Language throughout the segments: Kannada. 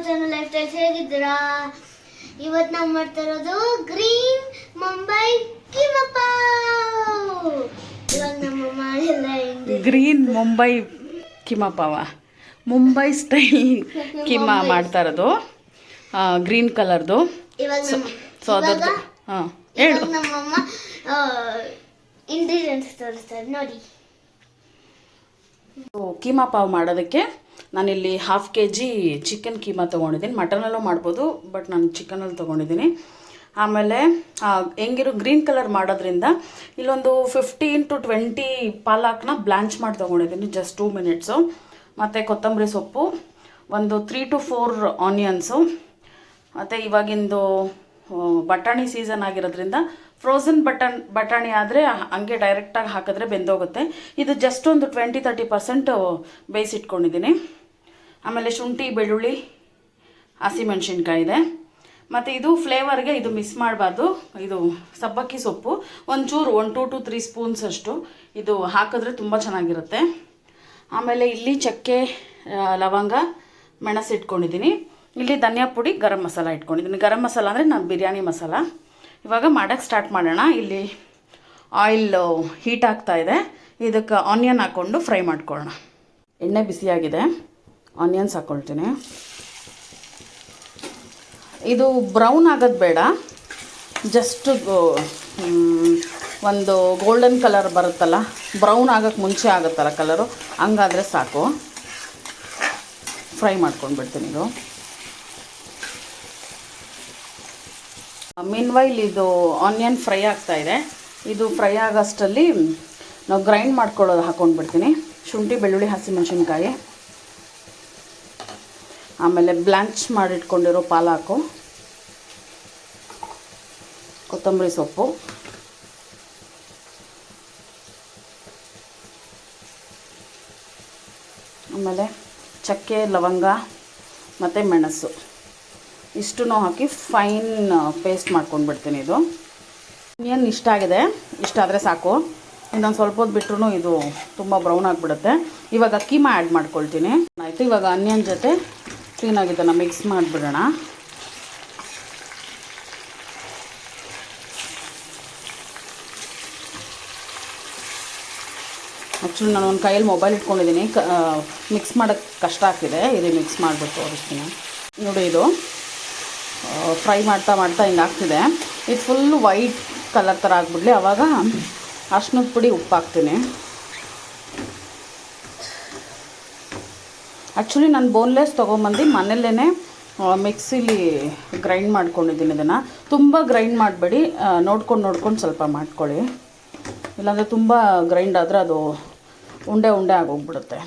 ಚಾನಲ್ ಲೈಫ್ ಸ್ಟೈಲ್ ಹೇಗಿದ್ದೀರಾ? ಇವತ್ತು ನಾವು ಮಾಡ್ತಾ ಇರೋದು ಗ್ರೀನ್ ಮುಂಬೈ ಕೀಮಾ ಪಾವ್. ಇವಾಗ ನಮ್ಮಮ್ಮ ಎಲ್ಲ ಗ್ರೀನ್ ಮುಂಬೈ ಕೀಮಾ ಪಾವ, ಮುಂಬೈ ಸ್ಟೈಲ್ ಕೀಮಾ ಮಾಡ್ತಾ ಇರೋದು, ಗ್ರೀನ್ ಕಲರ್ದು. ಸೊ ಅದರದ್ದು ಹೇಳು. ನಮ್ಮಮ್ಮ ಇಂಗ್ರೀಡಿಯೆಂಟ್ಸ್ ತೋರಿಸ್ತಾರೆ ನೋಡಿ. ಕೀಮಾ ಪಾವ್ ಮಾಡೋದಕ್ಕೆ ನಾನಿಲ್ಲಿ 1/2 kg ಚಿಕನ್ ಕೀಮಾ ತೊಗೊಂಡಿದ್ದೀನಿ. ಮಟನಲ್ಲೂ ಮಾಡ್ಬೋದು, ಬಟ್ ನಾನು ಚಿಕನಲ್ಲಿ ತೊಗೊಂಡಿದ್ದೀನಿ. ಆಮೇಲೆ ಹೆಂಗಿರೋ ಗ್ರೀನ್ ಕಲರ್ ಮಾಡೋದ್ರಿಂದ ಇಲ್ಲೊಂದು 15 to 20 ಪಾಲಕ್ನ ಬ್ಲಾಂಚ್ ಮಾಡಿ ತೊಗೊಂಡಿದ್ದೀನಿ, ಜಸ್ಟ್ 2 minutes. ಮತ್ತು ಕೊತ್ತಂಬರಿ ಸೊಪ್ಪು, ಒಂದು 3 to 4 ಆನಿಯನ್ಸು, ಮತ್ತು ಇವಾಗಿಂದು ಬಟಾಣಿ ಸೀಸನ್ ಆಗಿರೋದ್ರಿಂದ ಫ್ರೋಝನ್ ಬಟಾಣಿ ಆದರೆ ಹಂಗೆ ಡೈರೆಕ್ಟಾಗಿ ಹಾಕಿದ್ರೆ ಬೆಂದೋಗುತ್ತೆ. ಇದು ಜಸ್ಟ್ ಒಂದು 20-30% ಬೇಯಿಸಿಟ್ಕೊಂಡಿದ್ದೀನಿ. ಆಮೇಲೆ ಶುಂಠಿ, ಬೆಳ್ಳುಳ್ಳಿ, ಹಸಿಮೆಣ್ಸಿನ್ಕಾಯಿ ಇದೆ. ಮತ್ತು ಇದು ಫ್ಲೇವರ್ಗೆ ಇದು ಮಿಸ್ ಮಾಡಬಾರ್ದು, ಇದು ಸಬ್ಬಕ್ಕಿ ಸೊಪ್ಪು ಒಂಚೂರು 1 to 3 ಸ್ಪೂನ್ಸ್ ಅಷ್ಟು ಇದು ಹಾಕಿದ್ರೆ ತುಂಬ ಚೆನ್ನಾಗಿರುತ್ತೆ. ಆಮೇಲೆ ಇಲ್ಲಿ ಚಕ್ಕೆ, ಲವಂಗ, ಮೆಣಸು ಇಟ್ಕೊಂಡಿದ್ದೀನಿ. ಇಲ್ಲಿ ಧನಿಯಾ ಪುಡಿ, ಗರಂ ಮಸಾಲ ಇಟ್ಕೊಂಡಿದ್ದೀನಿ. ಗರಂ ಮಸಾಲ ಅಂದರೆ ನಾನು ಬಿರಿಯಾನಿ ಮಸಾಲ. ಇವಾಗ ಮಾಡೋಕ್ಕೆ ಸ್ಟಾರ್ಟ್ ಮಾಡೋಣ. ಇಲ್ಲಿ ಆಯಿಲ್ ಹೀಟ್ ಆಗ್ತಾ ಇದೆ, ಇದಕ್ಕೆ ಆನಿಯನ್ ಹಾಕ್ಕೊಂಡು ಫ್ರೈ ಮಾಡ್ಕೊಳ್ಳೋಣ. ಎಣ್ಣೆ ಬಿಸಿಯಾಗಿದೆ, ಆನಿಯನ್ಸ್ ಹಾಕ್ಕೊಳ್ತೀನಿ. ಇದು ಬ್ರೌನ್ ಆಗೋದು ಬೇಡ, ಜಸ್ಟ್ ಒಂದು ಗೋಲ್ಡನ್ ಕಲರ್ ಬರುತ್ತಲ್ಲ, ಬ್ರೌನ್ ಆಗೋಕ್ಕೆ ಮುಂಚೆ ಆಗುತ್ತಲ್ಲ ಕಲರು, ಹಂಗಾದರೆ ಸಾಕು. ಫ್ರೈ ಮಾಡ್ಕೊಂಡ್ಬಿಡ್ತೀನಿ. ಇದು ಮೀನ್ವೈಲ್ ಇದು ಆನಿಯನ್ ಫ್ರೈ ಆಗ್ತಾ ಇದೆ. ಇದು ಫ್ರೈ ಆಗೋಷ್ಟರಲ್ಲಿ ನಾವು ಗ್ರೈಂಡ್ ಮಾಡ್ಕೊಳ್ಳೋದು ಹಾಕ್ಕೊಂಡ್ಬಿಡ್ತೀನಿ. ಶುಂಠಿ, ಬೆಳ್ಳುಳ್ಳಿ, ಹಸಿಮೆಣ್ಸಿನ್ಕಾಯಿ, ಆಮೇಲೆ ಬ್ಲಾಂಚ್ ಮಾಡಿಟ್ಕೊಂಡಿರೋ ಪಾಲಕು, ಕೊತ್ತಂಬರಿ ಸೊಪ್ಪು, ಆಮೇಲೆ ಚಕ್ಕೆ, ಲವಂಗ ಮತ್ತು ಮೆಣಸು ಇಷ್ಟನ್ನು ಹಾಕಿ ಫೈನ್ ಪೇಸ್ಟ್ ಮಾಡ್ಕೊಂಡ್ಬಿಡ್ತೀನಿ. ಇದು ಆನಿಯನ್ ಇಷ್ಟ ಆಗಿದೆ, ಇಷ್ಟ ಆದರೆ ಸಾಕು. ಇನ್ನೊಂದು ಸ್ವಲ್ಪ ಹೊತ್ತು ಬಿಟ್ರೂ ಇದು ತುಂಬ ಬ್ರೌನ್ ಆಗಿಬಿಡುತ್ತೆ. ಇವಾಗ ಕೀಮಾ ಆ್ಯಡ್ ಮಾಡ್ಕೊಳ್ತೀನಿ. ಆಯಿತು, ಇವಾಗ ಆನಿಯನ್ ಜೊತೆ ಕ್ಲೀನಾಗಿ ಇದನ್ನು ಮಿಕ್ಸ್ ಮಾಡಿಬಿಡೋಣ. ಆ್ಯಕ್ಚುಲಿ ನಾನು ಒಂದು ಕೈಯಲ್ಲಿ ಮೊಬೈಲ್ ಇಟ್ಕೊಂಡಿದ್ದೀನಿ, ಮಿಕ್ಸ್ ಮಾಡೋಕ್ಕೆ ಕಷ್ಟ ಆಗ್ತಿದೆ. ಇದು ಮಿಕ್ಸ್ ಮಾಡಿಬಿಟ್ಟು ತೋರಿಸ್ತೀನಿ ನೋಡಿ. ಇದು ಫ್ರೈ ಮಾಡ್ತಾ ಮಾಡ್ತಾ ಹಿಂಗೆ ಆಗ್ತಿದೆ. ಇದು ಫುಲ್ಲು ವೈಟ್ ಕಲರ್ ಥರ ಆಗಿಬಿಡ್ಲಿ, ಆವಾಗ ಅರ್ಶಿನದ ಪುಡಿ, ಉಪ್ಪು ಹಾಕ್ತೀನಿ. ಆ್ಯಕ್ಚುಲಿ ನಾನು ಬೋನ್ಲೆಸ್ ತೊಗೊಂಬಂದು ಮನೆಯಲ್ಲೇ ಮಿಕ್ಸಿಲಿ ಗ್ರೈಂಡ್ ಮಾಡ್ಕೊಂಡಿದ್ದೀನಿ. ಇದನ್ನು ತುಂಬ ಗ್ರೈಂಡ್ ಮಾಡಬೇಡಿ, ನೋಡ್ಕೊಂಡು ಸ್ವಲ್ಪ ಮಾಡ್ಕೊಳ್ಳಿ. ಇಲ್ಲಾಂದರೆ ತುಂಬ ಗ್ರೈಂಡ್ ಆದರೆ ಅದು ಉಂಡೆ ಆಗೋಗ್ಬಿಡುತ್ತೆ.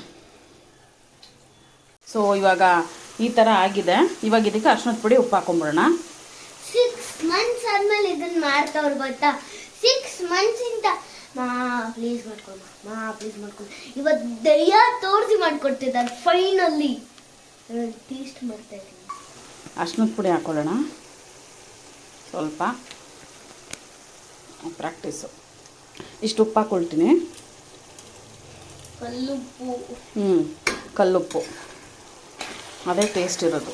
ಸೊ ಇವಾಗ ಈ ಥರ ಆಗಿದೆ. ಇವಾಗ ಇದಕ್ಕೆ ಅರ್ಶಿನದ ಪುಡಿ, ಉಪ್ಪು ಹಾಕೊಂಡ್ಬಿಡೋಣ. 6 months ಆದ್ಮೇಲೆ ಇದನ್ನು ಮಾಡ್ತಾವ್ರು ಗೊತ್ತಾ. 6 months ಇಂದ ಪ್ಲೀಸ್ ಮಾಡ್ಕೊಂಡು ಇವತ್ತು ದಯ್ಯ ತೋರಿಸಿ ಮಾಡಿಕೊಡ್ತಿದ್ದಾರೆ. ಫೈನಲಿ ಟೇಸ್ಟ್ ಮಾಡ್ತಾ ಇದ್ದೀನಿ. ಅರ್ಶಿನದ ಪುಡಿ ಹಾಕ್ಕೊಳ್ಳೋಣ ಸ್ವಲ್ಪ, ಪ್ರಾಕ್ಟೀಸು. ಇಷ್ಟು ಉಪ್ಪು ಹಾಕ್ಕೊಳ್ತೀನಿ. ಕಲ್ಲುಪ್ಪು ಅದೇ ಟೇಸ್ಟ್ ಇರೋದು.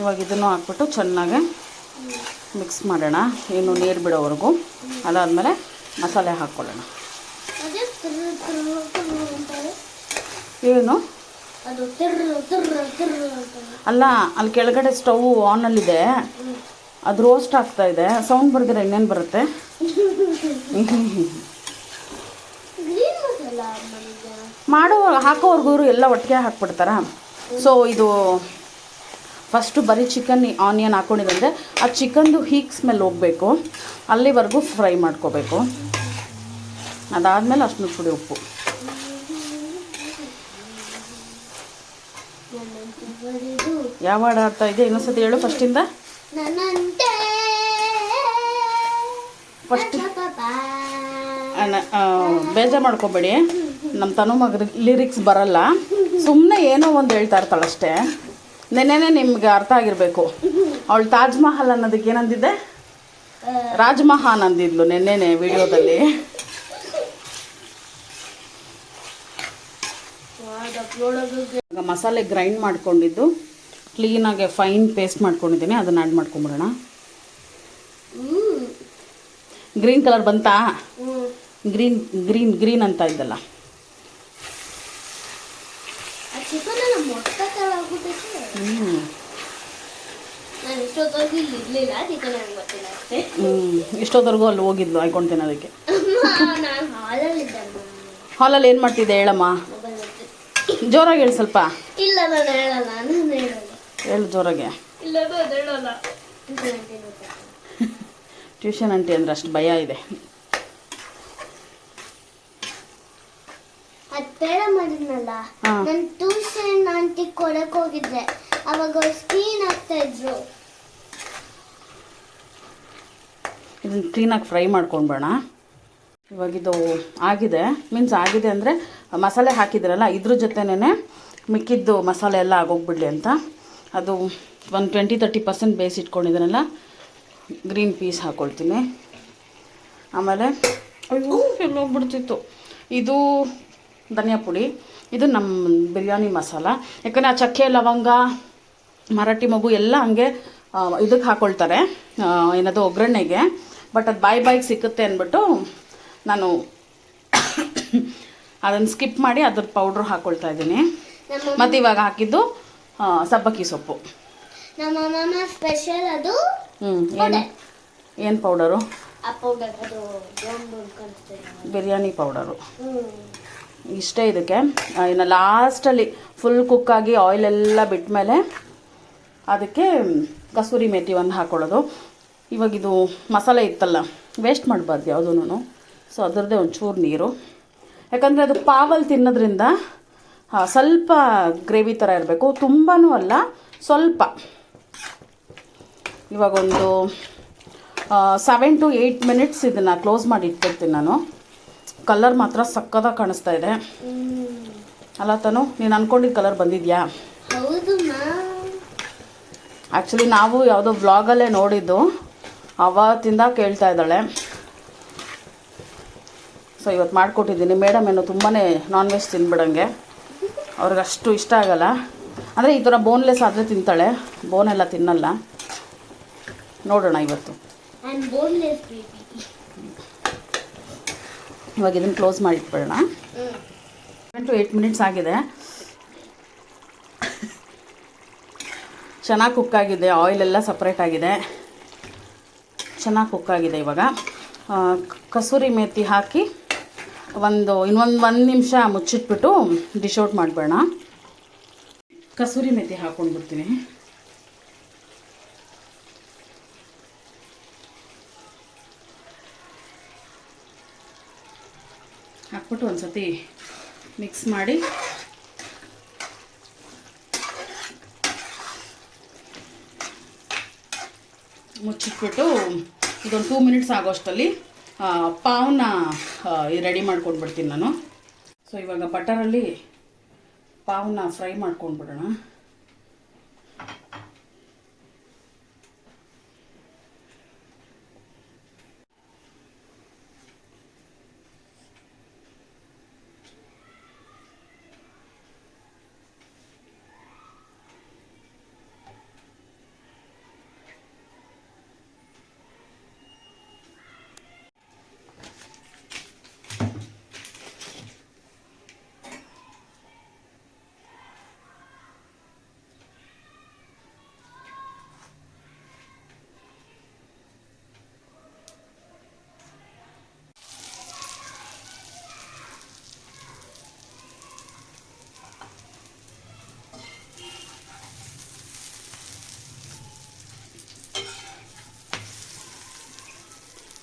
ಇವಾಗ ಇದನ್ನು ಹಾಕ್ಬಿಟ್ಟು ಚೆನ್ನಾಗಿ ಮಿಕ್ಸ್ ಮಾಡೋಣ, ಏನು ನೀರು ಬಿಡೋವರೆಗೂ. ಅದಾದಮೇಲೆ ಮಸಾಲೆ ಹಾಕ್ಕೊಳ್ಳೋಣ. ಏನು ಅಲ್ಲ, ಅಲ್ಲಿ ಕೆಳಗಡೆ ಸ್ಟವ್ ಆನಲ್ಲಿದೆ, ಅದು ರೋಸ್ಟ್ ಆಗ್ತಾ ಇದೆ. ಸೌಂಡ್ ಬರೆದಿರ ಇನ್ನೇನು ಬರುತ್ತೆ. ಹಾಕೋವರೆಗೂ ಎಲ್ಲ ಒಟ್ಟಿಗೆ ಹಾಕ್ಬಿಡ್ತಾರ. ಸೊ ಇದು ಫಸ್ಟು ಬರೀ ಚಿಕನ್ ಆನಿಯನ್ ಹಾಕ್ಕೊಂಡಿದ್ದಂದರೆ ಆ ಚಿಕನ್ದು ಹೀಕ್ ಸ್ಮೆಲ್ ಹೋಗಬೇಕು, ಅಲ್ಲಿವರೆಗೂ ಫ್ರೈ ಮಾಡ್ಕೋಬೇಕು. ಅದಾದಮೇಲೆ ಅರ್ಶಿನದ ಪುಡಿ, ಉಪ್ಪು. ಯಾವ ಹಾಡು ಆಡ್ತಾ ಇದೆ ಇನ್ನೊಂದ್ಸತಿ ಹೇಳು ಫಸ್ಟಿಂದ. ಫಸ್ಟ್ ಬೇಜಾರು ಮಾಡ್ಕೊಬೇಡಿ, ನಮ್ಮ ತನು ಮಗ ಲಿರಿಕ್ಸ್ ಬರಲ್ಲ, ಸುಮ್ಮನೆ ಏನೋ ಒಂದು ಹೇಳ್ತಾ ಇರ್ತಾಳಷ್ಟೇ. ನೆನ್ನೆನೇ ನಿಮ್ಗೆ ಅರ್ಥ ಆಗಿರಬೇಕು. ಅವಳು ತಾಜ್ ಮಹಲ್ ಅನ್ನೋದಕ್ಕೆ ಏನಂದಿದ್ದೆ, ರಾಜ್ಮಹಾನ್ ಅಂದಿದ್ಲು ನೆನ್ನೆನೇ ವಿಡಿಯೋದಲ್ಲಿ. ಮಸಾಲೆ ಗ್ರೈಂಡ್ ಮಾಡ್ಕೊಂಡಿದ್ದು ಕ್ಲೀನಾಗಿ ಫೈನ್ ಪೇಸ್ಟ್ ಮಾಡ್ಕೊಂಡಿದ್ದೀನಿ, ಅದನ್ನು ಆ್ಯಡ್ ಮಾಡ್ಕೊಂಬಿಡೋಣ. ಗ್ರೀನ್ ಕಲರ್ ಬಂತಾ? ಗ್ರೀನ್ ಗ್ರೀನ್ ಗ್ರೀನ್ ಅಂತ ಇದ್ದಲ್ಲ. ಇಷ್ಟೊತ್ತವರೆಗೂ ಅಲ್ಲಿ ಹೋಗಿದ್ಲು ಆಯ್ಕೊಳ್ತೇನೆ ಅದಕ್ಕೆ. ಹಾಲಲ್ಲಿ ಏನು ಮಾಡ್ತಿದ್ದೆ ಹೇಳಮ್ಮ, ಜೋರಾಗಿ ಹೇಳಿ ಸ್ವಲ್ಪ. ಇಲ್ಲ ನಾನು ಹೇಳಲ್ಲ, ಹೇಳು ಜೋರಾಗೆ. ಇಲ್ಲ ಹೇಳಲ್ಲ. ಟ್ಯೂಷನ್ ಆಂಟಿ ಅಂದ್ರೆ ಅಷ್ಟು ಭಯ ಇದೆ. ಅದು ಬೇಡ ಮಾಡಿದ್ನಲ್ಲ, ನಾನು ಟ್ಯೂಷನ್ ಆಂಟಿ ಕೊಡಕ್ ಹೋಗಿದ್ದೆ, ಅವಾಗ ಸ್ಕ್ರೀನ್ ಹಾಕ್ತಾ ಇದ್ರು. ಇದನ್ನು ಕ್ಲೀನಾಗಿ ಫ್ರೈ ಮಾಡ್ಕೊಂಡ್ಬೇಡ. ಇವಾಗಿದು ಆಗಿದೆ, ಮೀನ್ಸ್ ಆಗಿದೆ ಅಂದರೆ ಮಸಾಲೆ ಹಾಕಿದ್ರಲ್ಲ ಇದ್ರ ಜೊತೆನೇ ಮಿಕ್ಕಿದ್ದು ಮಸಾಲೆ ಎಲ್ಲ ಆಗೋಗ್ಬಿಡಲಿ ಅಂತ. ಅದು ಒಂದು 20-30% ಬೇಯಿಸಿಟ್ಕೊಂಡಿದ್ದೀನಲ್ಲ, ಗ್ರೀನ್ ಪೀಸ್ ಹಾಕ್ಕೊಳ್ತೀನಿ. ಆಮೇಲೆ ಅಯ್ಯೋ ಎಲ್ಲ ಹೋಗ್ಬಿಡ್ತಿತ್ತು. ಇದು ಧನಿಯಾ ಪುಡಿ, ಇದು ನಮ್ಮ ಬಿರಿಯಾನಿ ಮಸಾಲ. ಯಾಕಂದರೆ ಆ ಚಕ್ಕೆ ಲವಂಗ ಮರಾಠಿ ಮಗು ಎಲ್ಲ ಹಂಗೆ ಇದಕ್ಕೆ ಹಾಕ್ಕೊಳ್ತಾರೆ, ಏನದು ಒಗ್ಗರಣೆಗೆ. ಬಟ್ ಅದು ಬಾಯಿಗೆ ಸಿಕ್ಕುತ್ತೆ ಅಂದ್ಬಿಟ್ಟು ನಾನು ಅದನ್ನು ಸ್ಕಿಪ್ ಮಾಡಿ ಅದ್ರ ಪೌಡ್ರ್ ಹಾಕ್ಕೊಳ್ತಾ ಇದ್ದೀನಿ. ಮತ್ತು ಇವಾಗ ಹಾಕಿದ್ದು ಸಬ್ಬಕ್ಕಿ ಸೊಪ್ಪು. ನಮ್ಮ ಅಮ್ಮ ಸ್ಪೆಷಲ್ ಅದು. ಏನು ಪೌಡರು? ಆ ಪೌಡರ್ ಅದು ಬಿರಿಯಾನಿ ಪೌಡರು. ಇಷ್ಟೇ ಇದಕ್ಕೆ. ಇನ್ನು ಲಾಸ್ಟಲ್ಲಿ ಫುಲ್ ಕುಕ್ಕಾಗಿ ಆಯಿಲೆಲ್ಲ ಬಿಟ್ಟ ಮೇಲೆ ಅದಕ್ಕೆ ಕಸೂರಿ ಮೇಥಿ ಒಂದು ಹಾಕ್ಕೊಳ್ಳೋದು. ಇವಾಗಿದು ಮಸಾಲೆ ಇತ್ತಲ್ಲ, ವೇಸ್ಟ್ ಮಾಡಬಾರ್ದು ಯಾವುದೂ. ಸೊ ಅದರದ್ದೇ ಒಂಚೂರು ನೀರು, ಯಾಕಂದರೆ ಅದು ಪಾವಲ್ಲಿ ತಿನ್ನೋದ್ರಿಂದ ಸ್ವಲ್ಪ ಗ್ರೇವಿ ಥರ ಇರಬೇಕು, ತುಂಬಾ ಅಲ್ಲ, ಸ್ವಲ್ಪ. ಇವಾಗೊಂದು 7 to 8 minutes ಇದನ್ನು ಕ್ಲೋಸ್ ಮಾಡಿ ಇಟ್ಬಿಡ್ತೀನಿ ನಾನು. ಕಲರ್ ಮಾತ್ರ ಸಕ್ಕದಾಗಿ ಕಾಣಿಸ್ತಾ ಇದೆ ಅಲ್ಲ ತಾನು? ನೀನು ಅಂದ್ಕೊಂಡಿದ್ದ ಕಲರ್ ಬಂದಿದೆಯಾ? ಹೌದು. ಆ್ಯಕ್ಚುಲಿ ನಾವು ಯಾವುದೋ ವ್ಲಾಗಲ್ಲೇ ನೋಡಿದ್ದು, ಅವತ್ತಿಂದ ಕೇಳ್ತಾ ಇದ್ದಾಳೆ. ಸೊ ಇವತ್ತು ಮಾಡಿಕೊಟ್ಟಿದ್ದೀನಿ. ಮೇಡಮ್ ಏನು ತುಂಬಾ ನಾನ್ ವೆಜ್ ತಿನ್ಬಿಡಂಗೆ, ಅವ್ರಿಗಷ್ಟು ಇಷ್ಟ ಆಗಲ್ಲ. ಅಂದರೆ ಈ ಥರ ಬೋನ್ಲೆಸ್ ಆದರೆ ತಿಂತಾಳೆ, ಬೋನೆಲ್ಲ ತಿನ್ನಲ್ಲ. ನೋಡೋಣ ಇವತ್ತು. ಇವಾಗ ಇದನ್ನು ಕ್ಲೋಸ್ ಮಾಡಿ ಇಟ್ಬಿಡೋಣ. 7 to 8 minutes ಆಗಿದೆ. ಚೆನ್ನಾಗಿ ಕುಕ್ಕಾಗಿದೆ, ಆಯಿಲೆಲ್ಲ ಸಪ್ರೇಟ್ ಆಗಿದೆ, ಚೆನ್ನಾಗಿ ಕುಕ್ಕಾಗಿದೆ. ಇವಾಗ ಕಸೂರಿ ಮೇಥಿ ಹಾಕಿ ಇನ್ನೊಂದು ನಿಮಿಷ ಮುಚ್ಚಿಟ್ಬಿಟ್ಟು ಡಿಶ್ ಔಟ್ ಮಾಡಬೇಡ. ಕಸೂರಿ ಮೇಥಿ ಹಾಕ್ಕೊಂಡ್ಬಿಡ್ತೀನಿ. ಹಾಕ್ಬಿಟ್ಟು ಒಂದು ಸತಿ ಮಿಕ್ಸ್ ಮಾಡಿ ಮುಚ್ಚಿಟ್ಬಿಟ್ಟು ಇದೊಂದು 2 minutes ಆಗೋಷ್ಟರಲ್ಲಿ ಪಾವ್ನ ರೆಡಿ ಮಾಡ್ಕೊಂಡ್ಬಿಡ್ತೀನಿ ನಾನು. ಸೊ ಇವಾಗ ಬಟರಲ್ಲಿ ಪಾವ್ನ ಫ್ರೈ ಮಾಡ್ಕೊಂಡ್ಬಿಡೋಣ.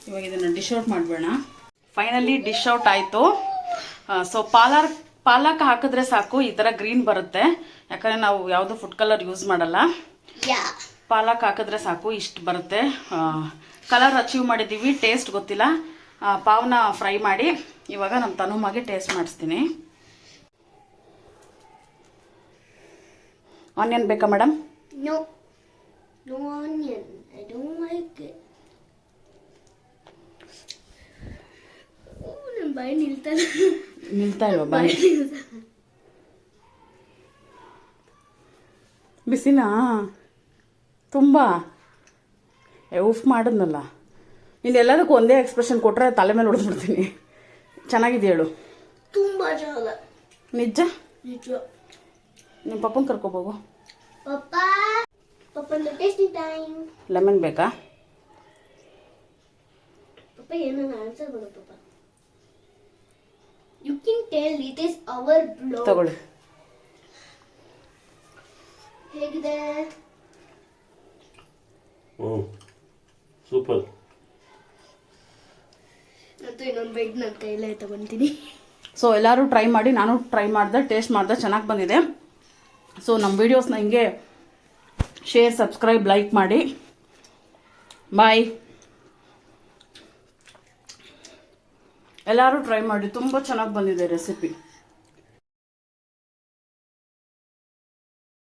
ಇವಾಗ ಇದನ್ನು ಡಿಶ್ ಔಟ್ ಮಾಡಬೇಡ. ಫೈನಲಿ ಡಿಶ್ ಔಟ್ ಆಯಿತು. ಸೊ ಪಾಲಕ್ ಹಾಕಿದ್ರೆ ಸಾಕು, ಈ ಥರ ಗ್ರೀನ್ ಬರುತ್ತೆ. ಯಾಕಂದರೆ ನಾವು ಯಾವುದೋ ಫುಡ್ ಕಲರ್ ಯೂಸ್ ಮಾಡಲ್ಲ. ಪಾಲಕ್ ಹಾಕಿದ್ರೆ ಸಾಕು, ಇಷ್ಟು ಬರುತ್ತೆ. ಕಲರ್ ಅಚೀವ್ ಮಾಡಿದ್ದೀವಿ. ಟೇಸ್ಟ್ ಗೊತ್ತಿಲ್ಲ. ಪಾವ್ನ ಫ್ರೈ ಮಾಡಿ ಇವಾಗ ನಮ್ಮ ತನುಮಾಗೆ ಟೇಸ್ಟ್ ಮಾಡಿಸ್ತೀನಿ. ಆನಿಯನ್ ಬೇಕಾ madam? No onion, I don't like it. ಬಾಯಿ ನಿಲ್ತಾ ಇಲ್ವಾ? ಬಾಯಿ ಬಿಸಿನಾ ತುಂಬ ಉಫ್ ಮಾಡಿದ್ನಲ್ಲ. ನೀನು ಎಲ್ಲದಕ್ಕೂ ಒಂದೇ ಎಕ್ಸ್ಪ್ರೆಷನ್ ಕೊಟ್ಟರೆ ತಲೆ ಮೇಲೆ ಹೊಡೆದ್ಬಿಡ್ತೀನಿ. ಚೆನ್ನಾಗಿದೆ ಹೇಳು. ತುಂಬ ಚೆನ್ನಾಗ. ನಿಜ ನಿಜ. ನಿಮ್ಮ ಪಪ್ಪನ ಕರ್ಕೊಬೋಗು. ಪಪ್ಪ ಪಪ್ಪನ ಟೇಸ್ಟಿಂಗ್ ಟೈಮ್. ಲೆಮನ್ ಬೇಕಾ? ಪಪ್ಪ ಏನೋ ಆನ್ಸರ್ ಕೊಡು ಪಪ್ಪ. You can tell it is our blog. ತಗೊಳ್ಳಿ. ಹೇಗಿದೆ? ಸೂಪರ್. ಮತ್ತು ಇನ್ನೊಂದು ಬೈಟ್ ನನ್ನ ಕೈಲೇ ತಗೊತೀನಿ. ಸೊ ಎಲ್ಲರೂ ಟ್ರೈ ಮಾಡಿ. ನಾನು ಟ್ರೈ ಮಾಡಿದೆ, ಟೇಸ್ಟ್ ಮಾಡಿದೆ, ಚೆನ್ನಾಗಿ ಬಂದಿದೆ. ಸೊ ನಮ್ಮ ವೀಡಿಯೋಸ್ನ ಹಿಂಗೆ ಶೇರ್, ಸಬ್ಸ್ಕ್ರೈಬ್, ಲೈಕ್ ಮಾಡಿ. ಬಾಯ್. ಎಲ್ಲರೂ ಟ್ರೈ ಮಾಡಿ, ತುಂಬ ಚೆನ್ನಾಗಿ ಬಂದಿದೆ ರೆಸಿಪಿ.